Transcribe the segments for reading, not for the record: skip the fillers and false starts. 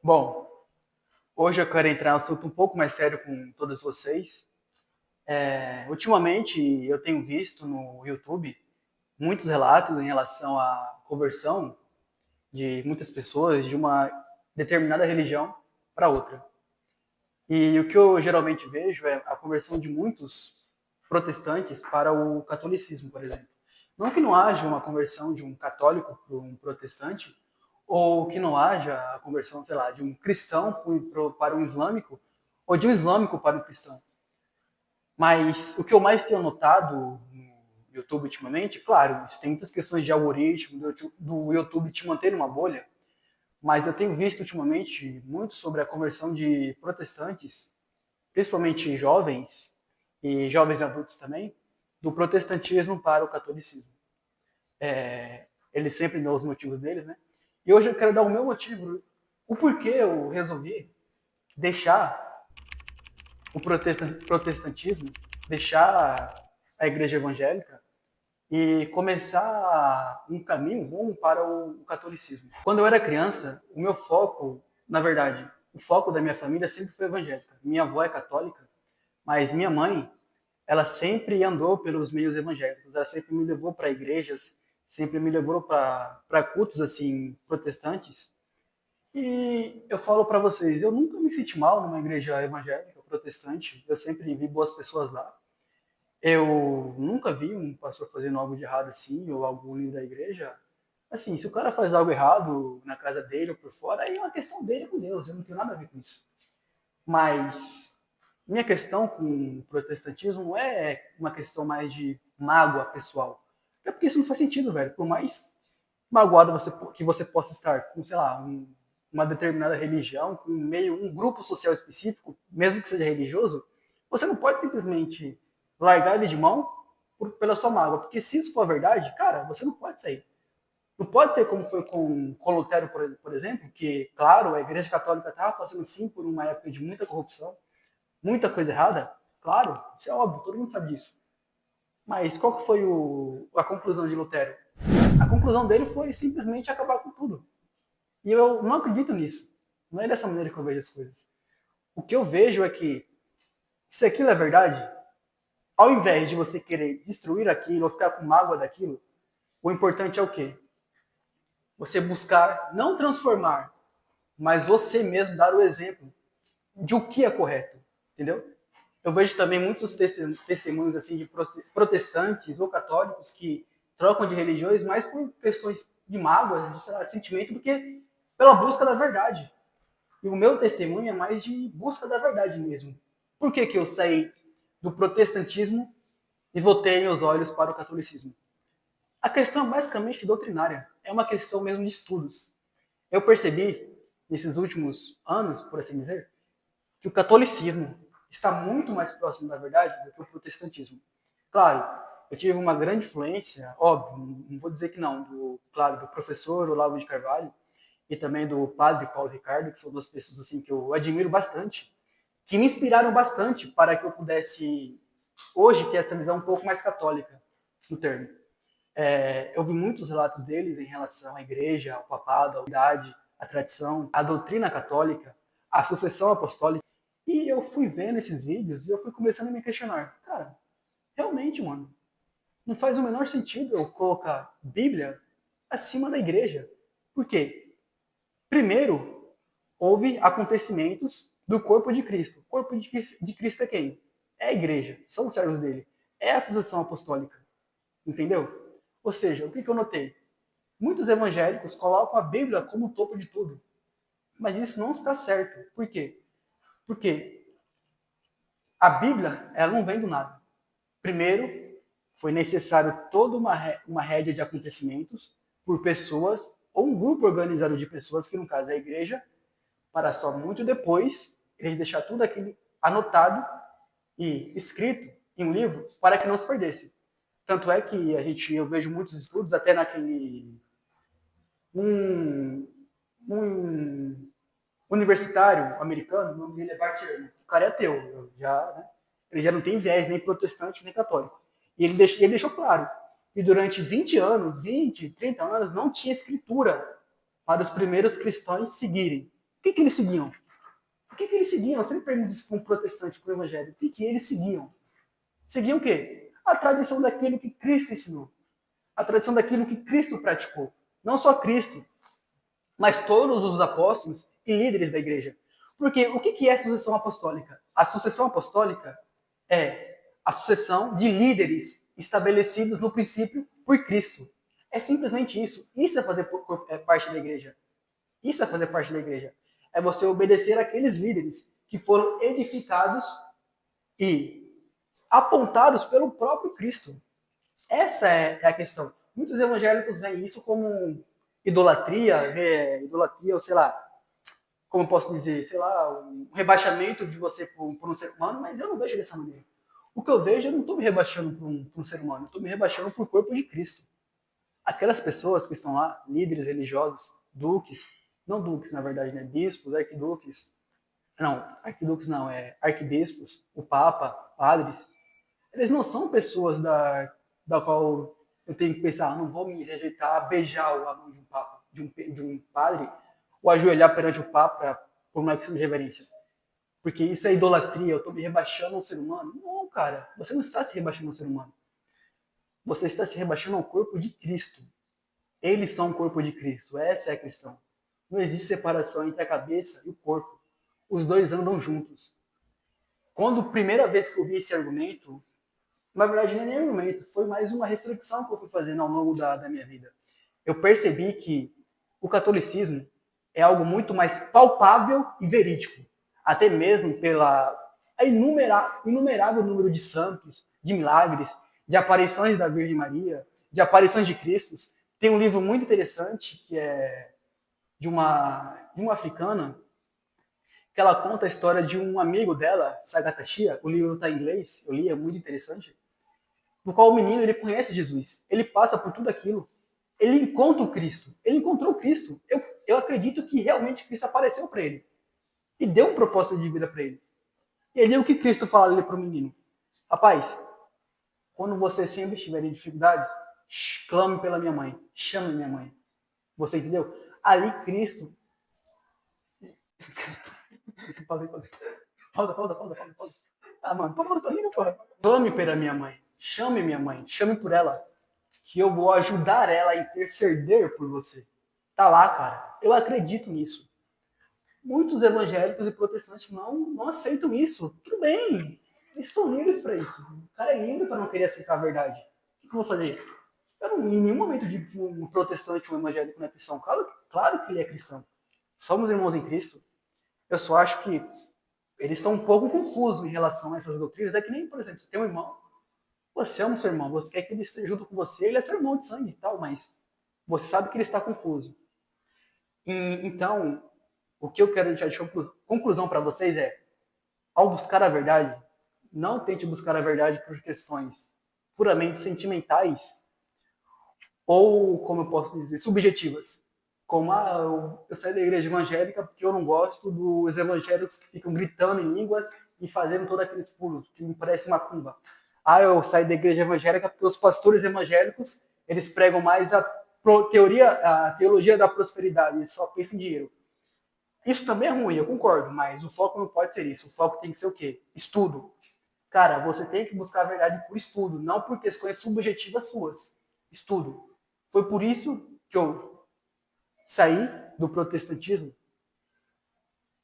Bom, hoje eu quero entrar em um assunto um pouco mais sério com todos vocês. Ultimamente eu tenho visto no YouTube muitos relatos em relação à conversão de muitas pessoas de uma determinada religião para outra. E o que eu geralmente vejo é a conversão de muitos protestantes para o catolicismo, por exemplo. Não que não haja uma conversão de um católico para um protestante, ou que não haja a conversão, sei lá, de um cristão para um islâmico, ou de um islâmico para um cristão. Mas o que eu mais tenho notado no YouTube ultimamente, claro, isso tem muitas questões de algoritmo, do YouTube te manter numa bolha, mas eu tenho visto ultimamente muito sobre a conversão de protestantes, principalmente jovens e jovens adultos também, do protestantismo para o catolicismo. Eles sempre dão os motivos deles, né? E hoje eu quero dar o meu motivo, o porquê eu resolvi deixar o protestantismo, deixar a igreja evangélica e começar um caminho bom para o catolicismo. Quando eu era criança, o meu foco, na verdade, o foco da minha família sempre foi evangélica. Minha avó é católica, mas minha mãe, ela sempre andou pelos meios evangélicos. Ela sempre me levou para igrejas, sempre me levou para cultos assim protestantes. E eu falo para vocês, eu nunca me senti mal numa igreja evangélica protestante. Eu sempre vi boas pessoas lá. Eu nunca vi um pastor fazendo algo de errado assim, ou algo ruim da igreja. Assim, se o cara faz algo errado na casa dele ou por fora, aí é uma questão dele com Deus, eu não tenho nada a ver com isso. Mas minha questão com o protestantismo não é uma questão mais de mágoa pessoal. Até porque isso não faz sentido, velho. Por mais magoado que você possa estar com, sei lá, uma determinada religião, com um grupo social específico, mesmo que seja religioso, você não pode simplesmente largar ele de mão pela sua mágoa. Porque se isso for verdade, cara, você não pode sair. Não pode ser como foi com Lutero, por exemplo, que, claro, a Igreja Católica estava passando sim por uma época de muita corrupção, muita coisa errada. Claro, isso é óbvio, todo mundo sabe disso. Mas qual que foi a conclusão de Lutero? A conclusão dele foi simplesmente acabar com tudo. E eu não acredito nisso. Não é dessa maneira que eu vejo as coisas. O que eu vejo é que, se aquilo é verdade, ao invés de você querer destruir aquilo ou ficar com mágoa daquilo, o importante é o quê? Você buscar não transformar, mas você mesmo dar o exemplo de o que é correto, entendeu? Eu vejo também muitos testemunhos assim de protestantes ou católicos que trocam de religiões mais por questões de mágoa, de, sei lá, de sentimento, do que pela busca da verdade. E o meu testemunho é mais de busca da verdade mesmo. Por que eu saí do protestantismo e voltei meus olhos para o catolicismo? A questão é basicamente doutrinária, é uma questão mesmo de estudos. Eu percebi, nesses últimos anos, por assim dizer, que o catolicismo está muito mais próximo da verdade do que o protestantismo. Claro, eu tive uma grande influência, óbvio, não vou dizer que não, do professor Olavo de Carvalho e também do padre Paulo Ricardo, que são duas pessoas assim que eu admiro bastante, que me inspiraram bastante para que eu pudesse hoje ter essa visão um pouco mais católica no termo. Eu vi muitos relatos deles em relação à igreja, ao papado, à unidade, à tradição, à doutrina católica, à sucessão apostólica. E eu fui vendo esses vídeos e eu fui começando a me questionar. Cara, realmente, mano, não faz o menor sentido eu colocar Bíblia acima da igreja. Por quê? Primeiro, houve acontecimentos do corpo de Cristo. O corpo de Cristo é quem? É a igreja, são os servos dele. É a sucessão apostólica. Entendeu? Ou seja, o que eu notei? Muitos evangélicos colocam a Bíblia como o topo de tudo. Mas isso não está certo. Por quê? Porque a Bíblia, ela não vem do nada. Primeiro, foi necessário toda uma rédea de acontecimentos por pessoas, ou um grupo organizado de pessoas, que no caso é a igreja, para só muito depois eles deixar tudo aquilo anotado e escrito em um livro para que não se perdesse. Tanto é que eu vejo muitos estudos, até naquele um, um universitário americano, o nome dele é Bart Ehrman. O cara é ateu, ele já não tem viés nem protestante nem católico. E ele deixou claro que durante 20 anos, 20, 30 anos, não tinha escritura para os primeiros cristãos seguirem. O que eles seguiam? O que eles seguiam? Eu sempre pergunto isso para um protestante, para um evangélico. O que eles seguiam? Seguiam o quê? A tradição daquilo que Cristo ensinou. A tradição daquilo que Cristo praticou. Não só Cristo, mas todos os apóstolos e líderes da igreja. Porque o que é a sucessão apostólica? A sucessão apostólica é a sucessão de líderes estabelecidos no princípio por Cristo. É simplesmente isso. Isso é fazer parte da igreja. Isso é fazer parte da igreja. É você obedecer àqueles líderes que foram edificados e apontados pelo próprio Cristo. Essa é a questão. Muitos evangélicos veem isso como idolatria, ou sei lá, como eu posso dizer, sei lá, um rebaixamento de você por um ser humano, mas eu não vejo dessa maneira. O que eu vejo, eu não estou me rebaixando por um ser humano, eu estou me rebaixando por corpo de Cristo. Aquelas pessoas que estão lá, líderes religiosos, duques, não duques, na verdade, né? Bispos, arquiduques, não, arquiduques não, é arquibispos, o Papa, padres, eles não são pessoas da qual eu tenho que pensar, não vou me rejeitar a beijar a mão de um Papa, de um padre, ou ajoelhar perante o Papa por uma questão de reverência. Porque isso é idolatria, eu estou me rebaixando ao ser humano. Não, cara, você não está se rebaixando ao ser humano. Você está se rebaixando ao corpo de Cristo. Eles são o corpo de Cristo, essa é a questão. Não existe separação entre a cabeça e o corpo. Os dois andam juntos. Quando a primeira vez que eu vi esse argumento, na verdade não é nem argumento, foi mais uma reflexão que eu fui fazendo ao longo da minha vida. Eu percebi que o catolicismo é algo muito mais palpável e verídico, até mesmo pela inumerável número de santos, de milagres, de aparições da Virgem Maria, de aparições de Cristo. Tem um livro muito interessante que é de uma africana, que ela conta a história de um amigo dela, Sagata Chia. O livro está em inglês, eu li, é muito interessante. No qual o menino ele conhece Jesus, ele passa por tudo aquilo, ele encontra o Cristo, ele encontrou o Cristo. Eu acredito que realmente Cristo apareceu para ele e deu um propósito de vida para ele. E ali o que Cristo fala ali para o menino: rapaz, quando você sempre estiver em dificuldades, clame pela minha mãe, chame minha mãe. Você entendeu? Ali Cristo. Pausa. Ah, mano, todo mundo rindo, porra. Clame pela minha mãe, chame minha mãe, chame por ela, que eu vou ajudar ela a interceder por você. Tá lá, cara. Eu acredito nisso. Muitos evangélicos e protestantes não aceitam isso. Tudo bem, eles são livres para isso. O cara é livre para não querer aceitar a verdade. O que eu vou fazer? Eu não, em nenhum momento digo que um protestante ou um evangélico não é cristão. Claro que ele é cristão. Somos irmãos em Cristo. Eu só acho que eles estão um pouco confusos em relação a essas doutrinas. É que nem, por exemplo, você tem um irmão, você ama o seu irmão, você quer que ele esteja junto com você, ele é seu irmão de sangue e tal, mas você sabe que ele está confuso. Então, o que eu quero deixar de conclusão para vocês é, ao buscar a verdade, não tente buscar a verdade por questões puramente sentimentais ou, como eu posso dizer, subjetivas. Como, eu saí da igreja evangélica porque eu não gosto dos evangélicos que ficam gritando em línguas e fazendo todos aqueles pulos, que me parece macumba. Eu saí da igreja evangélica porque os pastores evangélicos, eles pregam mais a teologia da prosperidade, eles só pensam em dinheiro. Isso também é ruim, eu concordo, mas o foco não pode ser isso. O foco tem que ser o quê? Estudo. Cara, você tem que buscar a verdade por estudo, não por questões subjetivas suas. Estudo. Foi por isso que eu saí do protestantismo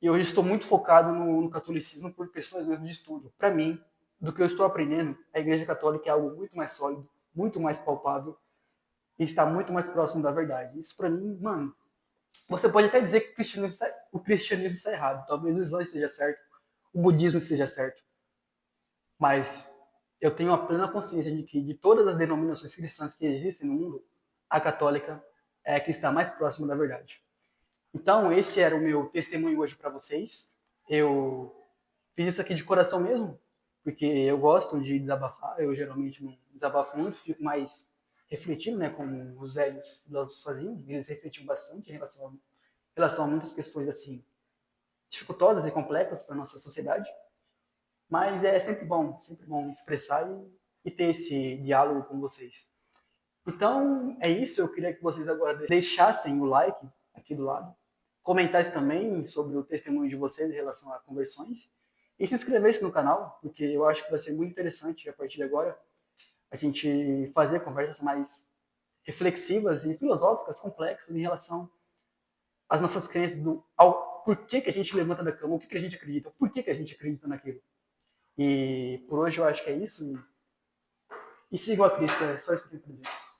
e hoje estou muito focado no catolicismo por questões mesmo de estudo. Para mim, do que eu estou aprendendo, a Igreja Católica é algo muito mais sólido, muito mais palpável e está muito mais próximo da verdade. Isso para mim, mano, você pode até dizer que o cristianismo está errado, talvez o islã esteja certo, o budismo esteja certo, mas eu tenho a plena consciência de que de todas as denominações cristãs que existem no mundo, a católica é a que está mais próxima da verdade. Então, esse era o meu testemunho hoje para vocês. Eu fiz isso aqui de coração mesmo, porque eu gosto de desabafar. Eu geralmente não desabafo muito, fico mais refletindo, né, como os velhos filósofos faziam. Eles refletiam bastante em relação a muitas questões assim dificultosas e complexas para a nossa sociedade. Mas é sempre bom expressar e ter esse diálogo com vocês. Então, é isso. Eu queria que vocês agora deixassem o like aqui do lado. comentasse também sobre o testemunho de vocês em relação a conversões e se inscrevesse no canal, porque eu acho que vai ser muito interessante a partir de agora a gente fazer conversas mais reflexivas e filosóficas, complexas em relação às nossas crenças, ao porquê que a gente levanta da cama, o que, que a gente acredita, por que, que a gente acredita naquilo. E por hoje eu acho que é isso. E sigam a Cristo, é só isso que eu tenho para dizer.